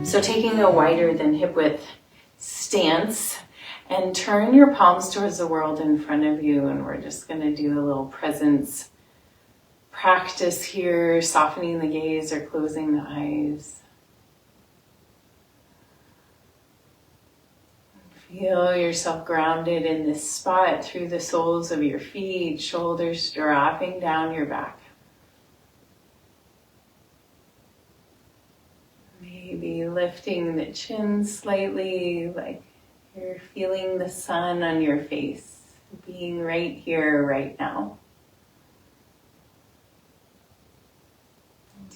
So taking a wider than hip width stance, and turn your palms towards the world in front of you, and we're just going to do a little presence practice here, softening the gaze or closing the eyes. Feel yourself grounded in this spot through the soles of your feet, shoulders dropping down your back. Maybe lifting the chin slightly, like you're feeling the sun on your face, being right here, right now.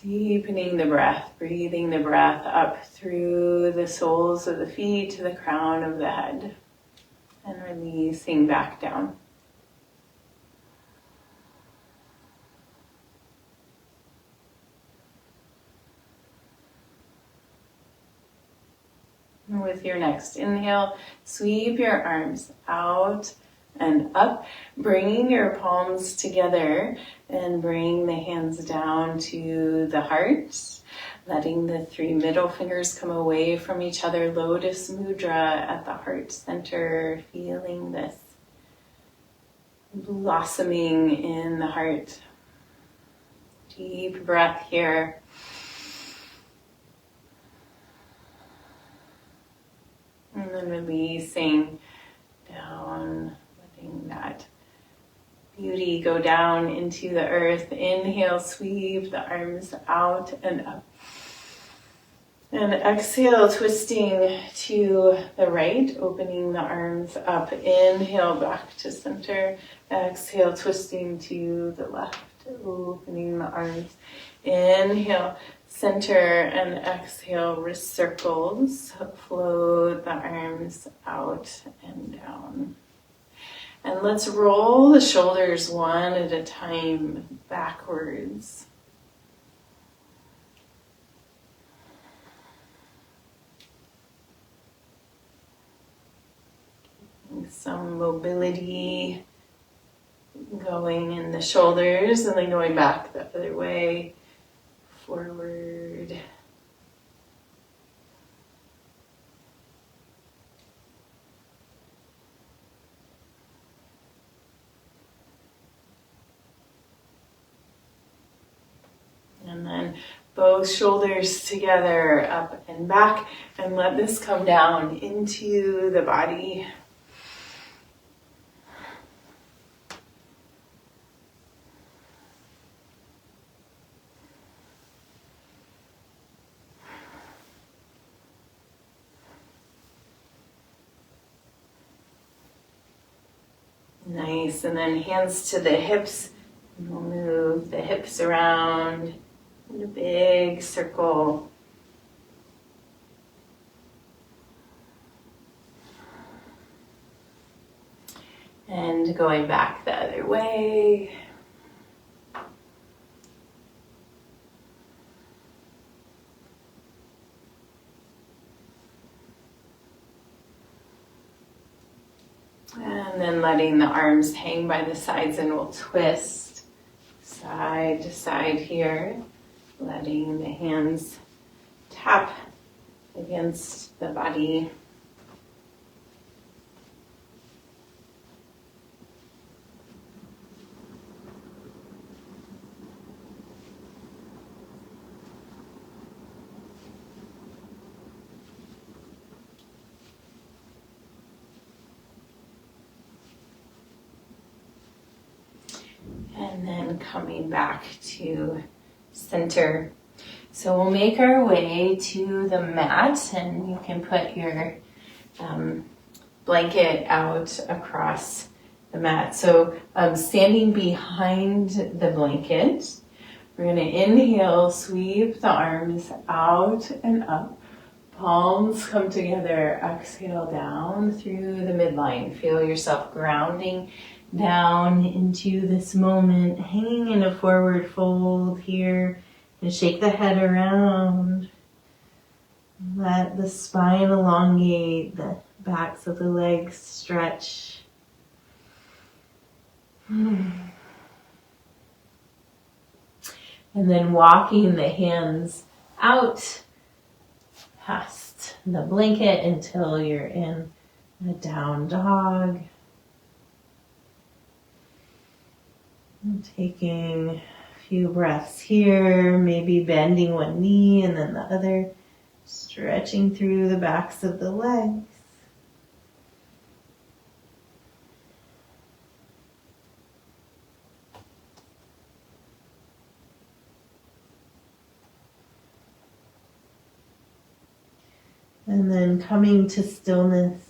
Deepening the breath, breathing the breath up through the soles of the feet to the crown of the head, and releasing back down. And with your next inhale, sweep your arms out and up, bringing your palms together and bring the hands down to the heart, letting the three middle fingers come away from each other, lotus mudra at the heart center, feeling this blossoming in the heart. Deep breath here. And then releasing down, letting that beauty go down into the earth. Inhale, sweep the arms out and up. And exhale, twisting to the right, opening the arms up. Inhale, back to center. Exhale, twisting to the left, opening the arms. Inhale, center, and exhale, wrist circles. Float the arms out and down. And let's roll the shoulders one at a time backwards. Some mobility going in the shoulders and then going back the other way, forward. And then both shoulders together, up and back, and let this come down into the body. Nice, and then hands to the hips. We'll move the hips around in a big circle. And going back the other way. And then letting the arms hang by the sides, and we'll twist side to side here. Letting the hands tap against the body. And then coming back to center. So we'll make our way to the mat, and you can put your blanket out across the mat. So standing behind the blanket, we're going to inhale, sweep the arms out and up. Palms come together, exhale down through the midline. Feel yourself grounding down into this moment, hanging in a forward fold here, and shake the head around. Let the spine elongate, the backs of the legs stretch. And then walking the hands out past the blanket until you're in a down dog. And taking a few breaths here, maybe bending one knee and then the other, stretching through the backs of the legs. And then coming to stillness.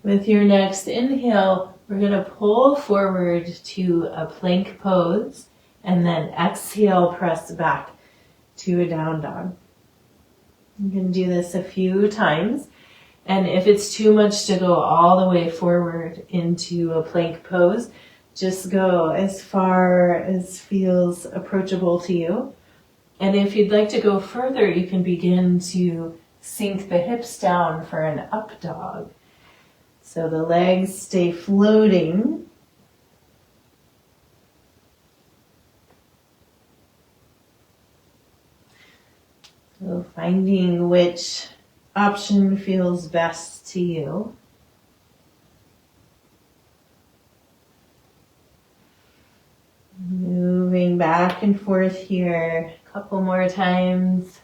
With your next inhale, we're going to pull forward to a plank pose and then exhale, press back to a down dog. You can do this a few times. And if it's too much to go all the way forward into a plank pose, just go as far as feels approachable to you. And if you'd like to go further, you can begin to sink the hips down for an up dog. So the legs stay floating. So finding which option feels best to you. Moving back and forth here a couple more times.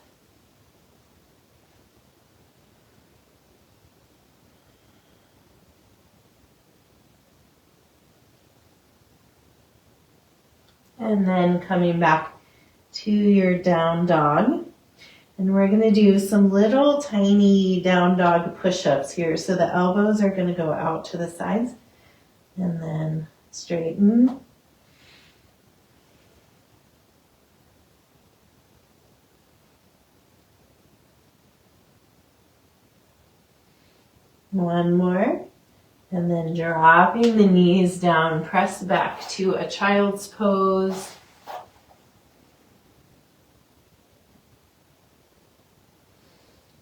And then coming back to your down dog. And we're going to do some little tiny down dog push-ups here. So the elbows are going to go out to the sides and then straighten. One more. And then dropping the knees down, press back to a child's pose.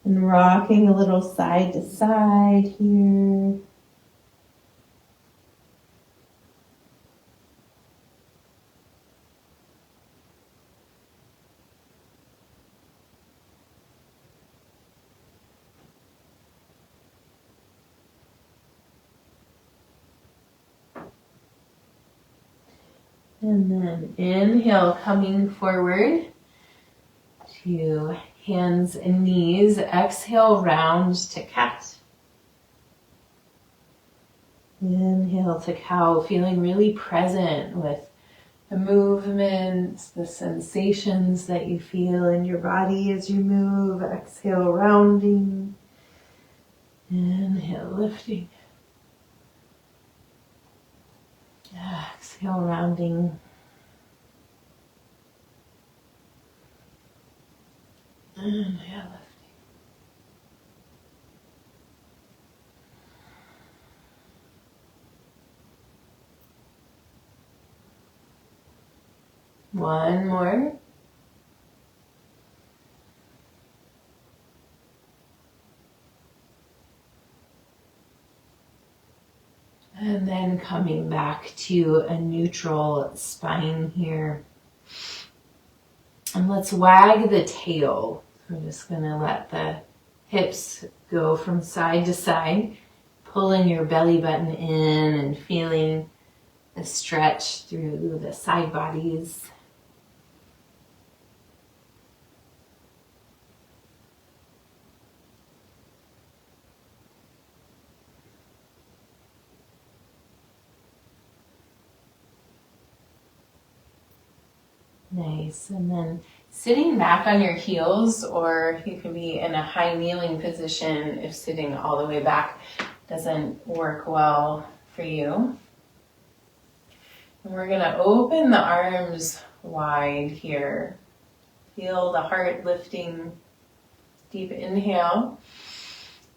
And rocking a little side to side here. And then inhale, coming forward to hands and knees. Exhale, round to cat. Inhale to cow, feeling really present with the movements, the sensations that you feel in your body as you move. Exhale, rounding. Inhale, lifting. Exhale, rounding. Inhale, lifting. One more. And then coming back to a neutral spine here. And let's wag the tail. We're just going to let the hips go from side to side, pulling your belly button in and feeling the stretch through the side bodies. Nice. And then sitting back on your heels, or you can be in a high kneeling position if sitting all the way back doesn't work well for you. And we're going to open the arms wide here. Feel the heart lifting. Deep inhale.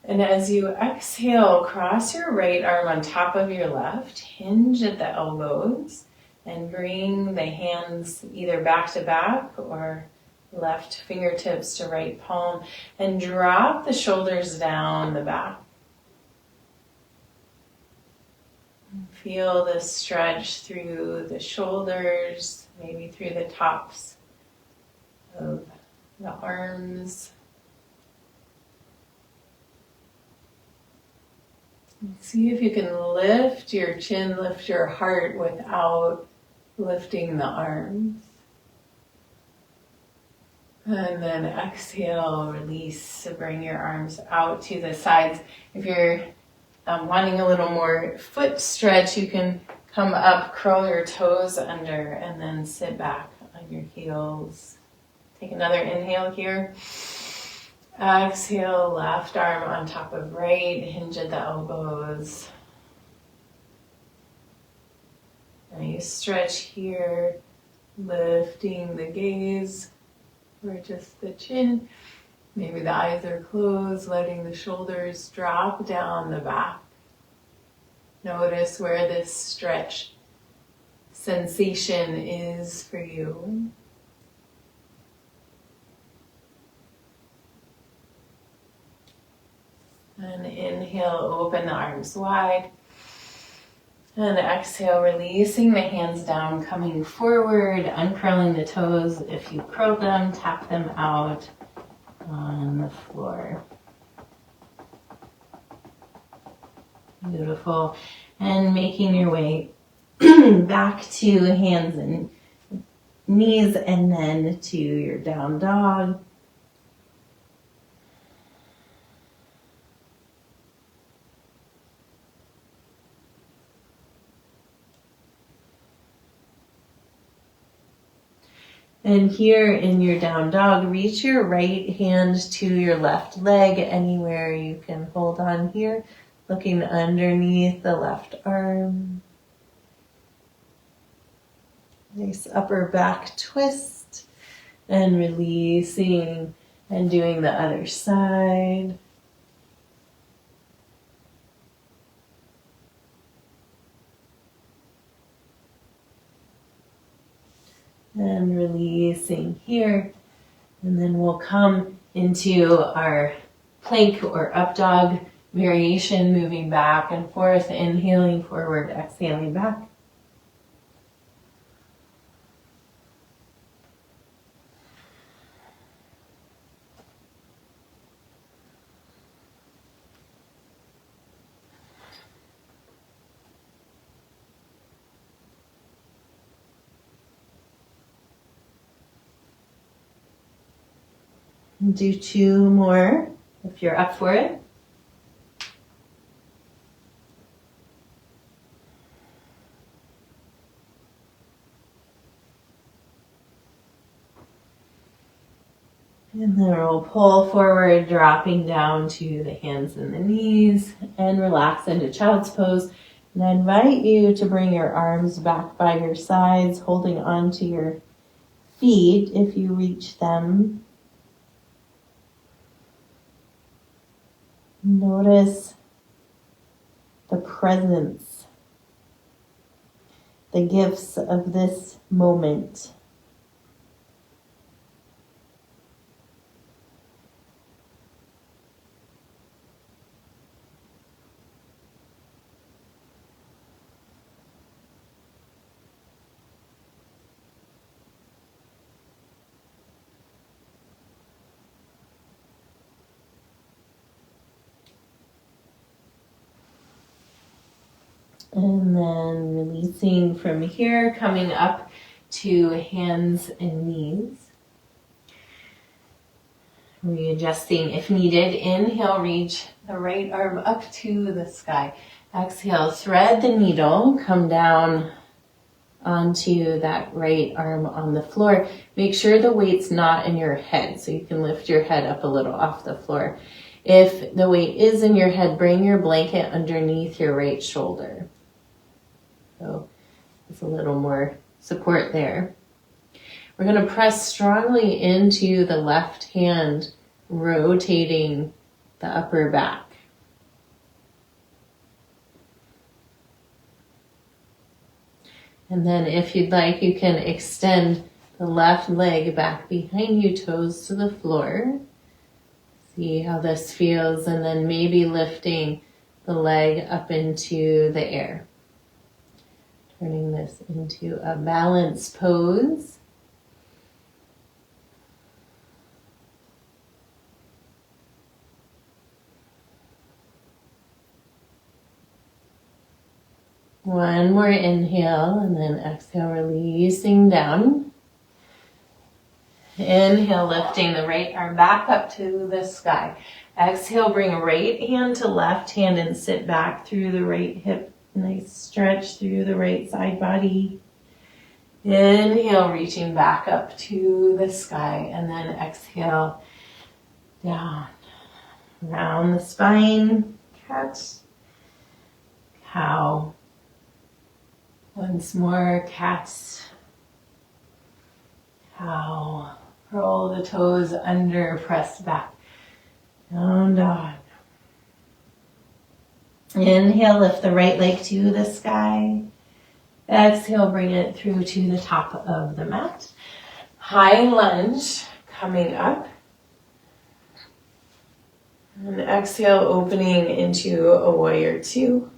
And as you exhale, cross your right arm on top of your left, hinge at the elbows, and bring the hands either back to back or left fingertips to right palm, and drop the shoulders down the back. Feel the stretch through the shoulders, maybe through the tops of the arms. See if you can lift your chin, lift your heart without lifting the arms. And then exhale, release, so bring your arms out to the sides. If you're wanting a little more foot stretch, you can come up, curl your toes under, and then sit back on your heels. Take another inhale here. Exhale, left arm on top of right, hinge at the elbows. Nice stretch here, lifting the gaze or just the chin. Maybe the eyes are closed, letting the shoulders drop down the back. Notice where this stretch sensation is for you. And inhale, open the arms wide. And exhale, releasing the hands down, coming forward, uncurling the toes. If you curled them, tap them out on the floor. Beautiful. And making your way back to hands and knees and then to your down dog. And here in your down dog, reach your right hand to your left leg, anywhere you can hold on here, looking underneath the left arm. Nice upper back twist, and releasing and doing the other side. And releasing here. And then we'll come into our plank or up dog variation, moving back and forth, inhaling forward, exhaling back. Do 2 more if you're up for it. And then we'll pull forward, dropping down to the hands and the knees, and relax into child's pose. And I invite you to bring your arms back by your sides, holding on to your feet if you reach them. Notice the presence, the gifts of this moment. And then releasing from here, coming up to hands and knees. Readjusting if needed. Inhale, reach the right arm up to the sky. Exhale, thread the needle, come down onto that right arm on the floor. Make sure the weight's not in your head, so you can lift your head up a little off the floor. If the weight is in your head, bring your blanket underneath your right shoulder. So there's a little more support there. We're going to press strongly into the left hand, rotating the upper back. And then if you'd like, you can extend the left leg back behind you, toes to the floor. See how this feels, and then maybe lifting the leg up into the air. Turning this into a balanced pose. One more inhale and then exhale, releasing down. Inhale, lifting the right arm back up to the sky. Exhale, bring right hand to left hand and sit back through the right hip. Nice stretch through the right side body. Inhale, reaching back up to the sky, and then exhale down. Round the spine, cat, cow. Once more, cat, cow. Roll the toes under, press back. Down dog. Inhale, lift the right leg to the sky. Exhale, bring it through to the top of the mat. High lunge, coming up. And exhale, opening into a warrior two.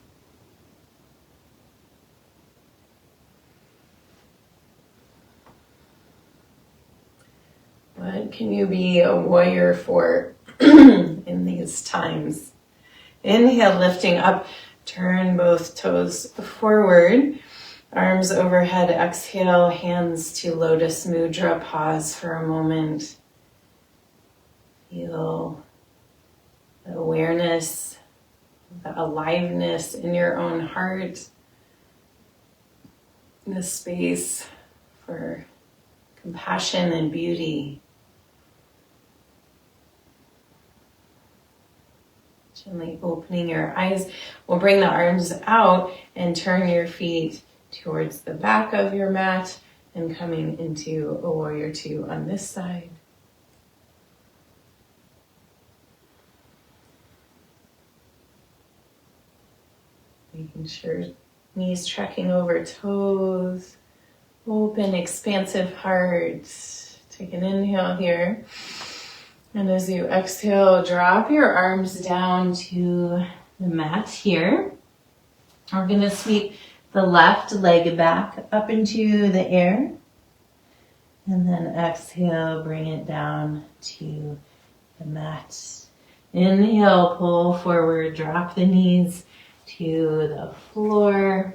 What can you be a warrior for in these times? Inhale, lifting up, turn both toes forward, arms overhead. Exhale, hands to lotus mudra. Pause for a moment. Feel the awareness, the aliveness in your own heart, the space for compassion and beauty. Gently opening your eyes. We'll bring the arms out and turn your feet towards the back of your mat and coming into a warrior two on this side. Making sure knees tracking over toes. Open, expansive heart. Take an inhale here. And as you exhale, drop your arms down to the mat here. We're going to sweep the left leg back up into the air. And then exhale, bring it down to the mat. Inhale, pull forward, drop the knees to the floor.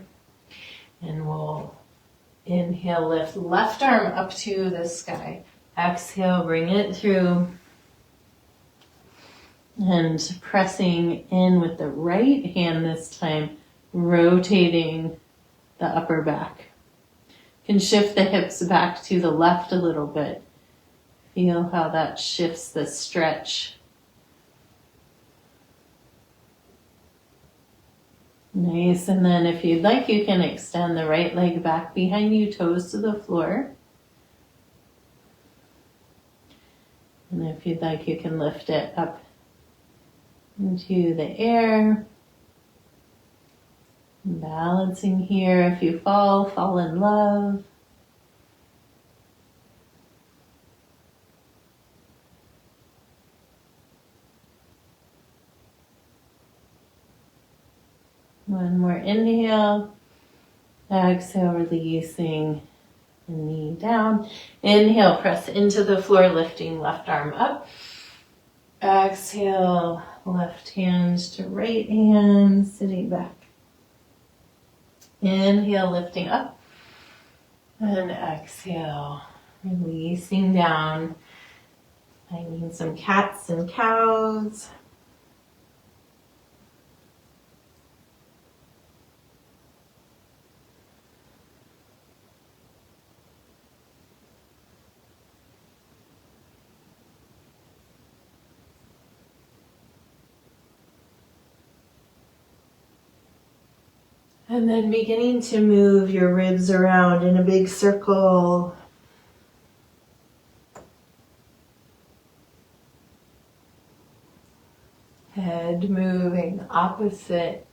And we'll inhale, lift left arm up to the sky. Exhale, bring it through. And pressing in with the right hand this time, rotating the upper back. You can shift the hips back to the left a little bit. Feel how that shifts the stretch. Nice, and then if you'd like, you can extend the right leg back behind you, toes to the floor. And if you'd like, you can lift it up into the air. Balancing here. If you fall, fall in love. One more inhale. Exhale, releasing the knee down. Inhale, press into the floor, lifting left arm up. Exhale, left hand to right hand, sitting back. Inhale, lifting up. And exhale, releasing down. Finding some cats and cows. And then beginning to move your ribs around in a big circle. Head moving opposite.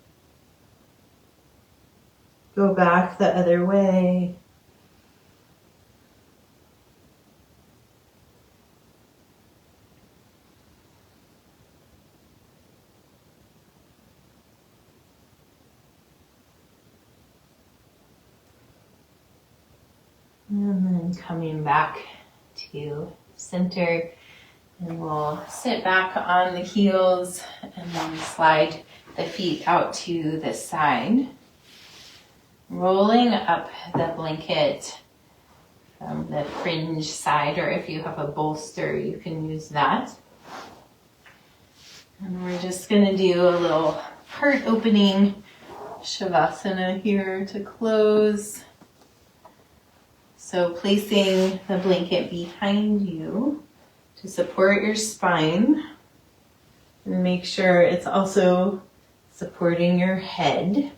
Go back the other way. And then coming back to center, and we'll sit back on the heels and then slide the feet out to the side. rolling up the blanket from the fringe side, or if you have a bolster, you can use that. And we're just going to do a little heart opening Shavasana here to close. So placing the blanket behind you to support your spine, and make sure it's also supporting your head.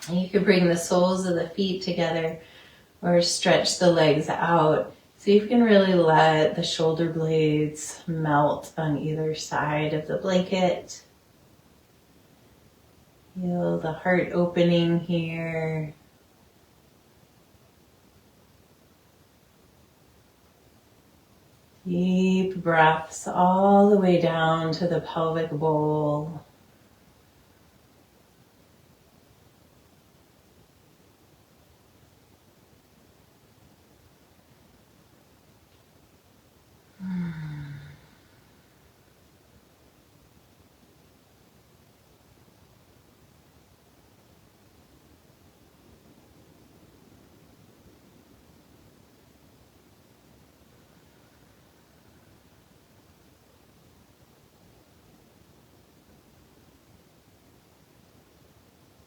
And you could bring the soles of the feet together or stretch the legs out. So you can really let the shoulder blades melt on either side of the blanket. Feel the heart opening here. Deep breaths all the way down to the pelvic bowl.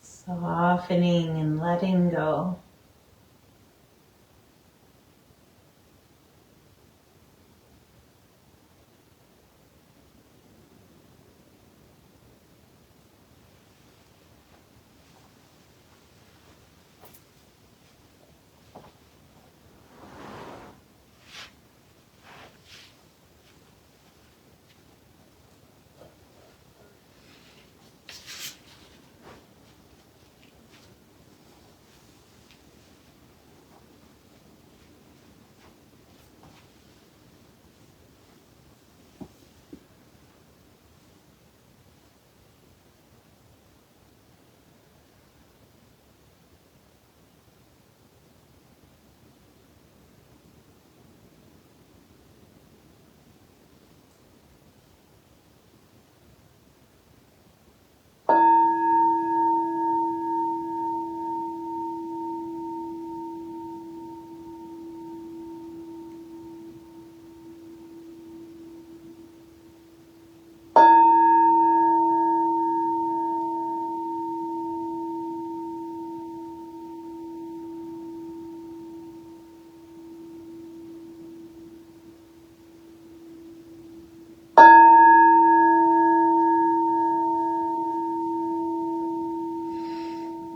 Softening and letting go.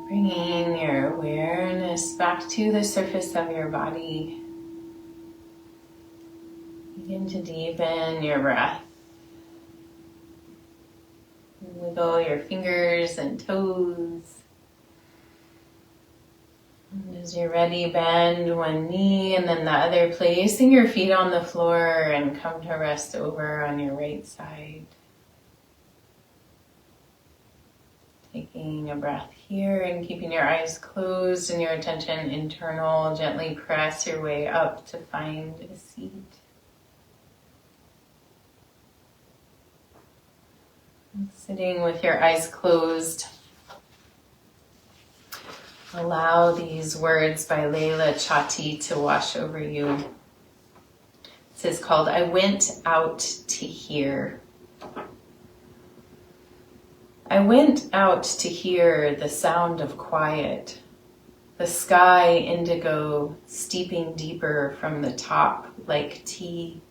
Bringing your awareness back to the surface of your body. Begin to deepen your breath. Wiggle your fingers and toes. And as you're ready, bend one knee and then the other, placing your feet on the floor and come to rest over on your right side. Taking a breath here and keeping your eyes closed and your attention internal. Gently press your way up to find a seat. Sitting with your eyes closed. Allow these words by Leila Chati to wash over you. This is called, I went out to hear. I went out to hear the sound of quiet, the sky indigo steeping deeper from the top like tea.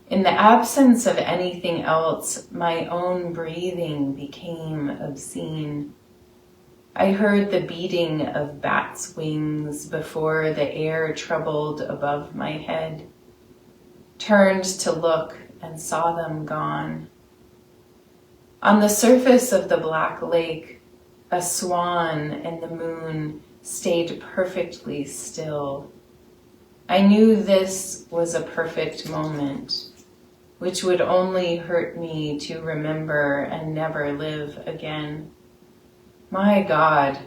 In the absence of anything else, my own breathing became obscene. I heard the beating of bats' wings before the air troubled above my head, turned to look and saw them gone. On the surface of the black lake, a swan and the moon stayed perfectly still. I knew this was a perfect moment, which would only hurt me to remember and never live again. My God,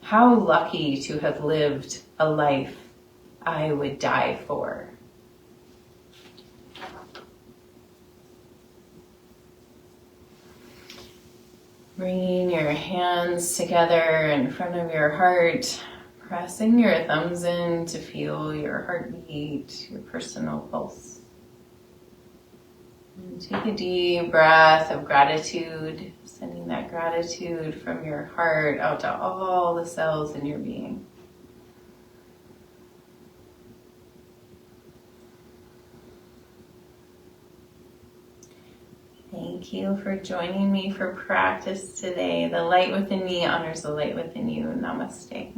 how lucky to have lived a life I would die for. Bringing your hands together in front of your heart, pressing your thumbs in to feel your heartbeat, your personal pulse. And take a deep breath of gratitude, sending that gratitude from your heart out to all the cells in your being. Thank you for joining me for practice today. The light within me honors the light within you. Namaste.